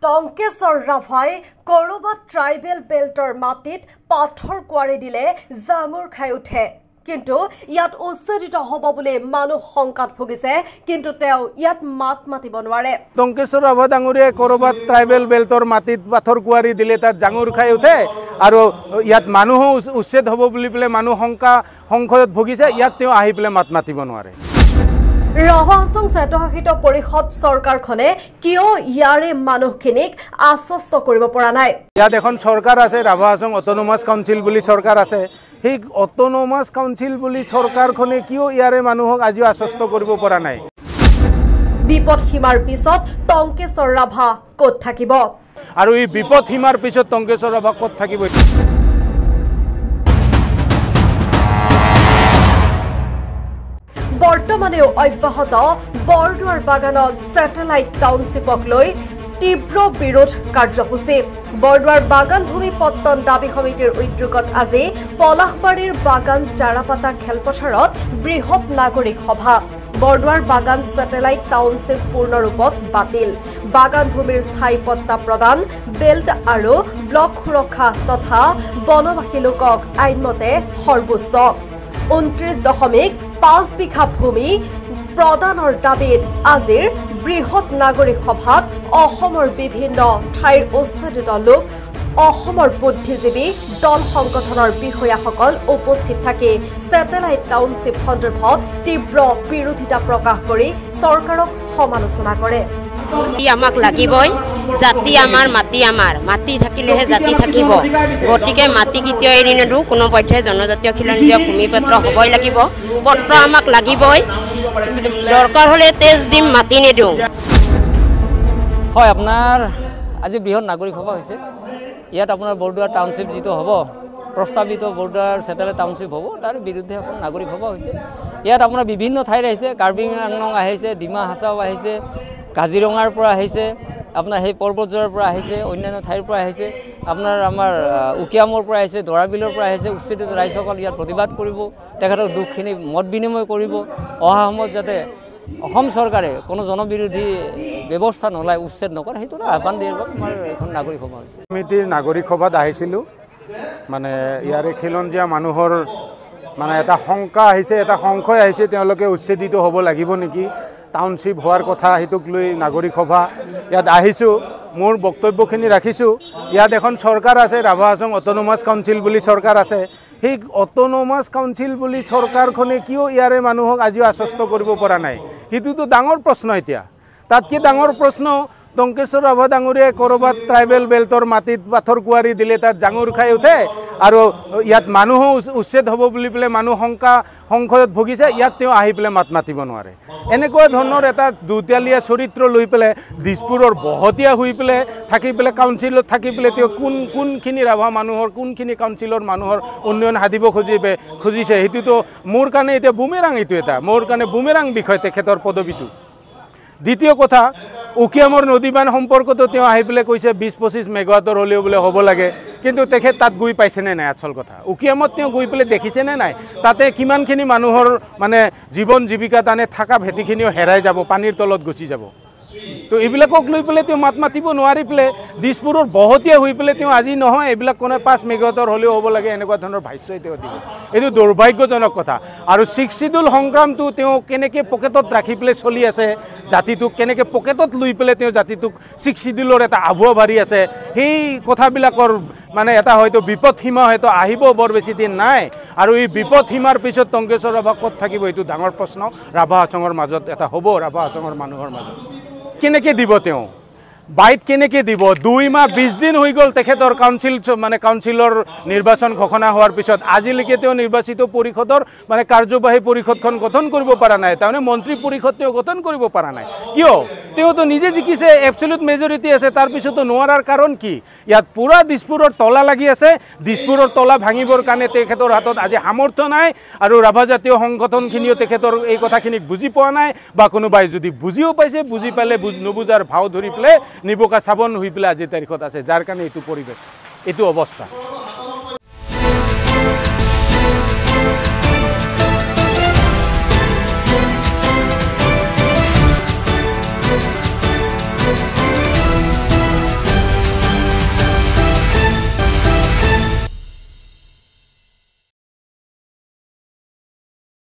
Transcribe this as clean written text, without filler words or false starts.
টংকেশ্বৰ ৰাভাই কৰবাত ট্ৰাইবেল বেল্টৰ মাটিত পাথৰ কুৱাৰি দিলে জাঙুৰ খাই উঠে কিন্তু ইয়াত উচ্ছেদিত হ'ব বুলি মানুহ শংকাত ভুগিছে কিন্তু তেওঁ ইয়াত মাত মাতিব নোৱাৰে টংকেশ্বৰ ৰাভা ডাঙৰীয়ে কৰবাত ট্ৰাইবেল বেল্টৰ মাটিত পাথৰ কুৱাৰি দিলে তাত জাঙুৰ খাই উঠে আৰু ইয়াত মানুহ উচ্ছেদ হ'ব বুলি পেলে মানুহ সংশয়ত ভুগিছে ইয়াত তেওঁ আহি পেলে মাত মাতিব নোৱাৰে ৰাভা হাছং স্বায়ত্তশাসিত পৰিষদ চৰকাৰখনে কিয় ইয়াৰে মানুহখিনিক আশ্বস্ত কৰিব পৰা নাই ইয়াত এখন চৰকাৰ আছে ৰাভা হাছং অটোনমাস কাউন্সিল বুলি চৰকাৰ আছে সেই অটোনমাস কাউন্সিল বুলি চৰকাৰখনে কিয় ইয়াৰে মানুহক আজিও আশ্বস্ত কৰিব পৰা নাই বিপদ সীমাৰ পিছত টংকেশ্বৰ ৰাভা ক'ত থাকিব আৰু এই বিপদ সীমাৰ পিছত টংকেশ্বৰ ৰাভা ক'ত থাকিব বৰ্তমানেও অব্যাহত বৰদুৱাৰ বাগানত স্যাটেলাইট টাউনশ্বিপক লৈ তীব্ৰ বিৰোধ কাৰ্যসূচী বৰদুৱাৰ বাগান ভূমি পত্তন দাবী সমিতিৰ উদ্যোগত আজি পলাশবাৰীৰ বাগান জাৰাপাতা খেলপথাৰত বৃহৎ নাগৰিক সভা বৰদুৱাৰ বাগান স্যাটেলাইট টাউনশ্বিপ পূৰ্ণৰূপত বাতিল বাগান ভূমিৰ স্থায়ী পট্টা প্ৰদান বেল্ট আৰু ব্লক সুৰক্ষা তথা বনবাসী লোকক আইনমতে সৰ্বোচ্চ 29.5 বিঘা ভূমি প্ৰদানৰ দাবীত আজিৰ বৃহৎ নাগৰিক সভাত অসমৰ বিভিন্ন ঠাইৰ উচ্ছেদিত লোক অসমৰ বুদ্ধিজীৱী দল সংগঠনৰ বিষয়াসকল উপস্থিত থাকি স্যাটেলাইট টাউনশ্বিপ সন্দৰ্ভত তীব্ৰ বিৰোধিতা প্ৰকাশ কৰি চৰকাৰক সমালোচনা কৰে আমাক লাগিবই জাতি আমাৰ মাটি থাকিলেহে জাতি থাকিব গতিকে মাটি কেতিয়া এৰি নেদো কোনো পধ্যে জনজাতীয় খিলঞ্জীয় ভূমিপত্ৰ হ'বই লাগিব পত্ৰ আমাক লাগিবই দৰকাৰ হ'লে তেজ দিম মাটি নেদো হয় আপোনাৰ আজি বৃহৎ নাগৰিক সভা হৈছে ইয়াত আপোনাৰ বৰদুৱাৰ টাউনশ্বিপ যিটো হ'ব প্ৰস্তাৱিত বৰদুৱাৰ স্যাটেলাইট টাউনশ্বিপ হ'ব তাৰ বিৰুদ্ধে আপোনাৰ নাগৰিক সভা হৈছে ইয়াত আপোনাৰ বিভিন্ন ঠাইৰ আহিছে কাৰ্বি আংলং আহিছে ডিমা হাছাও আহিছে কাজিৰঙাৰ পৰা আহিছে আপোনাৰ সেই পৰ্বতজোৱাৰ পৰা আহিছে অন্যান্য ঠাইৰ পৰা আহিছে আপোনাৰ আমাৰ উকিয়ামৰ পৰা আহিছে দৰাবিলৰ পৰা আহিছে উচ্ছেদিত ৰাইজসকল ইয়াত প্ৰতিবাদ কৰিব তেখেতৰ দুখখিনি মত বিনিময় কৰিব অহা সময়ত যাতে অসম চৰকাৰে কোনো জনবিৰোধী ব্যৱস্থা নলয় উচ্ছেদ নকৰে সেইটো আহ্বান দিয়াৰ বাবে আমাৰ এখন নাগৰিক সভা হৈছে সমিতিৰ নাগৰিক সভাত আহিছিলোঁ মানে ইয়াৰে খিলঞ্জীয়া মানুহৰ মানে এটা শংকা আহিছে এটা সংশয় আহিছে তেওঁলোকে উচ্ছেদিত হ'ব লাগিব নেকি টাউনশ্বিপ হোৱাৰ কথা সেইটোক লৈ নাগৰিক সভা ইয়াত আহিছোঁ মোৰ বক্তব্যখিনি ৰাখিছোঁ ইয়াত এখন চৰকাৰ আছে ৰাভা হাছং অটোনমাস কাউন্সিল বুলি চৰকাৰ আছে সেই অটোনমাস কাউন্সিল বুলি চৰকাৰখনে কিয় ইয়াৰে মানুহক আজিও আশ্বস্ত কৰিব পৰা নাই সেইটোতো ডাঙৰ প্ৰশ্ন এতিয়া তাতকৈ ডাঙৰ প্ৰশ্ন টংকেশ্বৰ ৰাভা ডাঙৰীয়ে কৰবাত ট্ৰাইবেল বেল্টৰ মাটিত পাথৰ কুৱাৰি দিলে তাত জাঙুৰ খাই উঠে আৰু ইয়াত মানুহ উচ্ছেদ হ'ব বুলি পেলে মানুহ সংশয়ত ভুগিছে ইয়াত তেওঁ আহি পেলে মাত মাতিব নোৱাৰে এনেকুৱা ধৰণৰ এটা দুতিয়ালীয়া চৰিত্ৰ লৈ পেলে দিছপুৰৰ বহতীয়া হৈ পেলে থাকি পেলে কাউন্সিলত থাকি পেলে তেওঁ কোনখিনি ৰাভা মানুহৰ কোনখিনি কাউন্সিলৰ মানুহৰ উন্নয়ন সাধিব খুজিছে সেইটোতো মোৰ কাৰণে এতিয়া বুমেৰাং এইটো এটা মোৰ কাৰণে বুমেৰাং বিষয় তেখেতৰ পদবীটো দ্বিতীয় কথা উকিয়ামৰ নদীবান সম্পৰ্কতো তেওঁ আহি পেলাই কৈছে 20-25 মেগাৱাটৰ হ'লেও বোলে হ'ব লাগে কিন্তু তেখেত তাত গৈ পাইছেনে নাই আচল কথা উকিয়ামত তেওঁ গৈ পেলাই দেখিছেনে নাই তাতে কিমানখিনি মানুহৰ মানে জীৱন জীৱিকা তানে থকা ভেটিখিনিও হেৰাই যাব পানীৰ তলত গুচি যাব তো এইবিলাকক লৈ পেলাই তেওঁ মাত মাতিব নোৱাৰি পেলাই দিছপুৰৰ বহতীয়া হৈ পেলাই তেওঁ আজি নহয় এইবিলাক কোনো 5 মেগাৱাটৰ হ'লেও হ'ব লাগে এনেকুৱা ধৰণৰ ভাষ্য তেওঁ দিব এইটো দুৰ্ভাগ্যজনক কথা আৰু শিক্ষিদুল সংগ্ৰামটো তেওঁ কেনেকৈ পকেটত ৰাখি পেলাই চলি আছে জাতিটোক কেনেকৈ পকেটত লৈ পেলাই তেওঁ জাতিটোক শিক্ষিদুলৰ এটা আভুৱা ভাৰি আছে সেই কথাবিলাকৰ মানে এটা হয়তো বিপদ সীমা হয়তো আহিব বৰ বেছি দিন নাই আৰু এই বিপদ সীমাৰ পিছত টংকেশ্বৰ ৰাভা ক'ত থাকিব এইটো ডাঙৰ প্ৰশ্ন ৰাভা হাছঙৰ মাজত এটা হ'ব ৰাভা হাছঙৰ মানুহৰ মাজত কেনেকৈ দিব তেওঁ বাইট কেনেকৈ দিব 2 মাহ 20 দিন হৈ গ'ল তেখেতৰ কাউন্সিলৰ নিৰ্বাচন ঘোষণা হোৱাৰ পিছত আজিলৈকে তেওঁ নিৰ্বাচিত পৰিষদৰ মানে কাৰ্যবাহী পৰিষদখন গঠন কৰিব পৰা নাই তাৰমানে মন্ত্ৰী পৰিষদ তেওঁ গঠন কৰিব পৰা নাই কিয় তেওঁতো নিজে জিকিছে এবছলিউট মেজৰিটি আছে তাৰপিছতো নোৱাৰাৰ কাৰণ কি ইয়াত পুৰা দিছপুৰৰ তলা লাগি আছে দিছপুৰৰ তলা ভাঙিবৰ কাৰণে তেখেতৰ হাতত আজি সামৰ্থ্য নাই আৰু ৰাভা জাতীয় সংগঠনখিনিও তেখেতৰ এই কথাখিনিক বুজি পোৱা নাই বা কোনোবাই যদি বুজিও পাইছে বুজি পালে নুবুজাৰ ভাও ধৰি পেলাই নিবকা চাবন হৈ পেলাই আজিৰ তাৰিখত আছে যাৰ কাৰণে এইটো পৰিৱেশ এইটো অৱস্থা